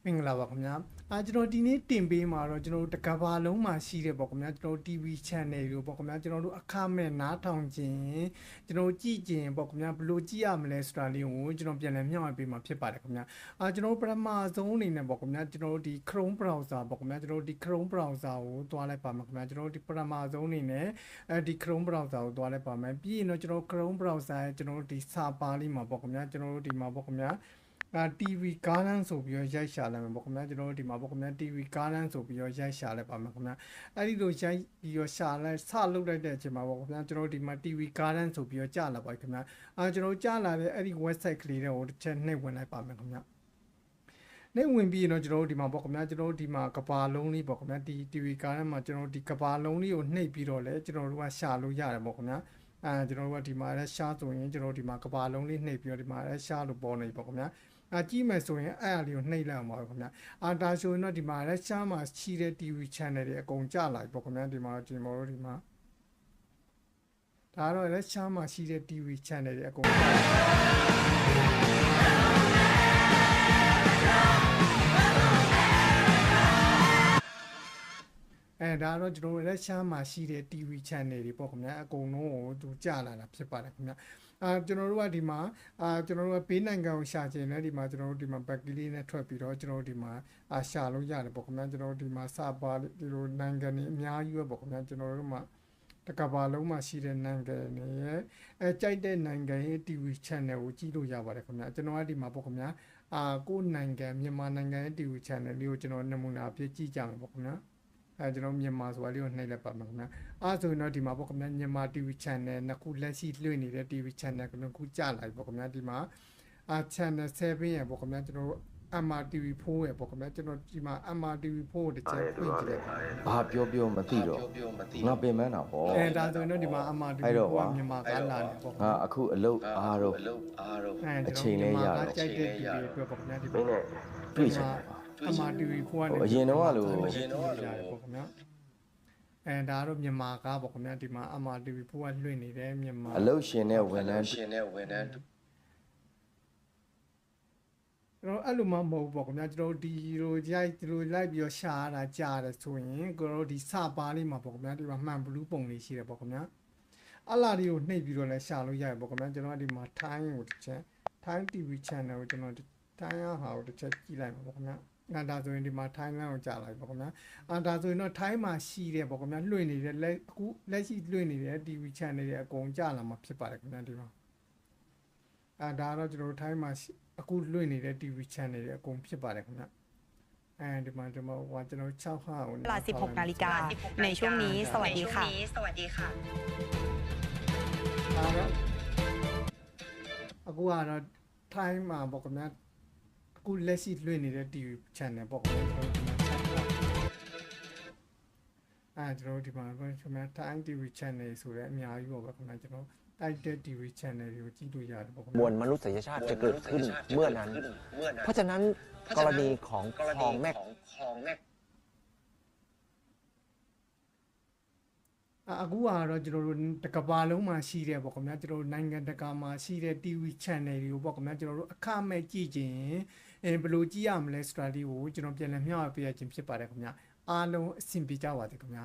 မင်္ဂလာပါခင်ဗျာကျွန်တော်ဒီနေ့တင်ပေးမှာတော့ကျွန်တော်တို့တကဘာလုံးမှာရှိတယ်ပေါ့ခင်ဗျာကျွန်တော်တို့ TV channel တွေပေါ့ခင်ဗျာကျွန်တော်တို့အခမဲ့နားထောင်ခြင်းကျွန်တော်ကြည့်ခြင်းပေါ့ခင်ဗျာဘယ်လိုကြည့်ရမလဲဆိုတာလေးကိုကျွန်တော်ပြန်လည်မျှဝေပေးမှာဖြစ်ပါတယ်ခင်ဗျာကျွန်တော်ပထမဆုံးအနေနဲ့ပေါ့ခင်ဗျာကျွန်တော်တို့ဒီ Chrome browser ပေါ့ခင်ဗျာကျွန်တော်တို့ဒီ Chrome browser ကိုတွားလိုက်ပါမယ်ခင်ဗျာကျွန်တော်တို့ဒီပထမဆုံးအနေနဲ့ဒီ Chrome browser ကိုတွားလိုက်ပါမယ်ပြီးရင်တော့ကျွန်တော် Chrome browser ရဲ့ကျွန်တော်တို့ဒီစာပါလေးမှာပေါ့ခင်ဗျာကျွန်တော်တို့ဒီမှာပေါ့ခင်ဗျာTV ကားလမ်းဆိုပြီးတော့ရိုက်ရှာလိုက်မှာပေါ့ခင်ဗျာကျွန်တော်တို့ဒီမှာပေါ့ခင်ဗျာ TV ကားလမ်းဆိုပြီးတော့ရိုက်ရှာလိုက်ပါမယ်ခင်ဗျာအဲ့ဒီလိုရိုက်ပြီးတော့ရှာလိုက်စလုပ်လိုက်တဲ့အချိန်မှာပေါ့ခင်ဗျာကျွန်တော်တို့ဒီမှာ TV ကားလမ်းဆိုပြီးတော့ကြာလာပါခင်ဗျာကျွန်တော်ကြာလာတဲ့အဲ့ဒီ website ကလေးတွေကိုတစ်ချက်နှိပ်ဝင်လိုက်ပါမယ်ခင်ဗျာနေဝင်ပြီးတော့ကျွန်တော်တို့ဒီမှာပေါ့ခင်ဗျာကျွန်တော်တို့ဒီမှာကဘာလုံးလေးပေါ့ခင်ဗျာဒီ TV ကားထဲမှာကျွန်တော်တို့ဒီကဘာလုံးလေးကိုနှိပ်ပြီးတော့လဲကျွန်တော်တို့ကရှာလို့ရတယ်ပေါ့ခင်ဗျာကျွန်တော်တို့ကဒီမှာလဲရှာဆိုရင်ကျွန်တော်တို့ဒီမှာကဘာလုံးလေးနှိပ်ပြီးတော့ဒီမှာလဲရှာလို့ပေါ်နေပေါ့ခင်ဗျာကြည့်မယ်ဆိုရင်အဲ့အရာလေးကိုနှိပ်လိုက်အောင်ပါခင်ဗျာဒါဆိုရင်တော့ဒီမှာလည်းရှားမှာရှိတဲ့ TV channel တွေအကုန်ကျလာပြီပေါ့ခင်ဗျာဒီမှာကျွန်တော်တို့ဒီမှာဒါတော့လည်းရှားမှာရှိတဲ့ TV channel တွေအကုန်ဒါတော့ကျွန်တော်တို့လည်းရှားမှာရှိတဲ့ TV channel တွေပေါ့ခင်ဗျာအကုန်လုံးကိုသူကျလာတာဖြစ်ပါတယ်ခင်ဗျာကျွန်တော်တို့ကဒီမှာကျွန်တော်တို့ကဘေးနိုင်ငံကိုရှာခြင်းနဲ့ဒီမှာကျွန်တော်တို့ဒီမှာ back လေးနဲ့ထွက်ပြီးတော့ကျွန်တော်တို့ဒီမှာရှာလို့ရတယ်ပေါ့ခင်ဗျာကျွန်တော်တို့ဒီမှာစပါဒီလိုနိုင်ငံတွေအများကြီးပဲပေါ့ခင်ဗျာကျွန်တော်တို့မှာတကဘာလုံးမှာရှိတဲ့နိုင်ငံတွေရဲ့ကြိုက်တဲ့နိုင်ငံရဲ့ TV channel ကိုကြည့်လို့ရပါတယ်ခင်ဗျာကျွန်တော်ကဒီမှာပေါ့ခင်ဗျာကိုယ်နိုင်ငံမြန်မာနိုင်ငံရဲ့ TV channel လေးကိုကျွန်တော်နမူနာအဖြစ်ကြည့်ကြမယ်ပေါ့ခင်ဗျာကျွန်တော်မြန်မာဆိုတာလေးကိုနှိပ်လိုက်ပါမယ်ခင်ဗျာဆိုရင်တော့ဒီမှာပေါ့ခင်ဗျာမြန်မာ TV channel နှစ်ခုလက်ရှိလွှင့်နေတဲ့ TV channel ကနှစ်ခုကြာလာပြီပေါ့ခင်ဗျာဒီမှာchannel 7ရဲ့ပေါ့ခင်ဗျာကျွန်တော်တို့ MRTV4 ရဲ့ပေါ့ခင်ဗျာကျွန်တော်ဒီမှာ MRTV4 ကိုတစ်ချက်ဖွင့်ကြည့်လိုက်ပါဘာပြောမသိတော့ငါပင်ပန်းတာပေါ့ဒါဆိုရင်တော့ဒီမှာ MRTV4 ကမြန်မာကလာနေပေါ့ငါအခုအလုပ်အားတော့အချိန်လေးရတော့ကြိုက်တဲ့ TV တွေပေါ့ခင်ဗျာဒီမှာတွေ့ချင်MRTV4 ကနေအရင်တော့လို့ပေါ့ခင်ဗျာဒါတော့မြန်မာကားပေါ့ခင်ဗျာဒီမှာ MRTV4 ကလွှင့်နေတယ်မြန်မာအလုပ်ရှင်နဲ့ဝန်ထမ်းကျွန်တော်အဲ့လိုမှမဟုတ်ပေါ့ခင်ဗျာကျွန်တော်ဒီလိုရိုက်ဒီလိုလိုက်ပြီးတော့ရှာရတာကြားတယ်ဆိုရင်ကျွန်တော်ဒီစပါးလေးမှာပေါ့ခင်ဗျာဒီမှာမှန်ဘလူးပုံလေးရှိတယ်ပေါ့ခင်ဗျာအလားလေးကိုနှိပ်ပြီးတော့လဲရှာလို့ရတယ်ပေါ့ခင်ဗျာကျွန်တော်ဒီမှာ Time ကိုတစ်ချက် Time TV channel ကိုကျွန်တော် Time ဟာကိုတစ်ချက်ကြည့်လိုက်ပါပေါ့ခင်ဗျာဒါဆိုရင်ဒီမှာ Thailand ကိုကြာလိုက်ပေါ့ခင်ဗျာဒါဆိုရင်တော့ Thai မှာရှိတယ်ပေါ့ခင်ဗျာလွှင့်နေတဲ့အခုလက်ရှိလွှင့်နေတဲ့ TV channel တွေအကုန်ကြာလာမှာဖြစ်ပါတယ်ခင်ဗျာဒီမှာဒါတော့ကျွန်တော်တို့ Thai မှာအခုလွှင့်နေတဲ့ TV channel တွေအကုန်ဖြစ်ပါတယ်ခင်ဗျာဒီမှာကျွန်တော်6ဟာကိုเวลา 16 นาฬิกาในช่วงนี้สวัสดีค่ะအခုကတော့ Thai မှာပေါ့ခင်ဗျာအခုလက်ရှိလွှင့်နေတဲ့ TV channel ပေါ့ကျွန်တော်ဒီမှာချက်ပါကျွန်တော်ဒီမှာခင်ဗျာ Thai TV channel ဆိုတဲ့အများကြီးပေါ့ခင်ဗျာကျွန်တော်တိုက်တဲ့ TV channel တွေကိုကြည့်လို့ရတယ်ပေါ့ခင်ဗျာมวลมนุษยชาติจะเกิดขึ้นเมื่อนั้นเพราะฉะนั้นกรณีของคลองแม่အခုကတော့ကျွန်တော်တို့တကဘာလုံးမှာရှိတယ်ပေါ့ခင်ဗျာကျွန်တော်တို့နိုင်ငံတကာမှာရှိတဲ့ TV channel တွေကိုပေါ့ခင်ဗျာကျွန်တော်တို့အခမဲ့ကြည့်ခြင်းဘယ်လိုကြည့်ရမလဲဆိုတာလေးကိုကျွန်တော်ပြန်လည်မျှဝေပေးရခြင်းဖြစ်ပါတယ်ခင်ဗျာအားလုံးအဆင်ပြေကြပါစေခင်ဗျာ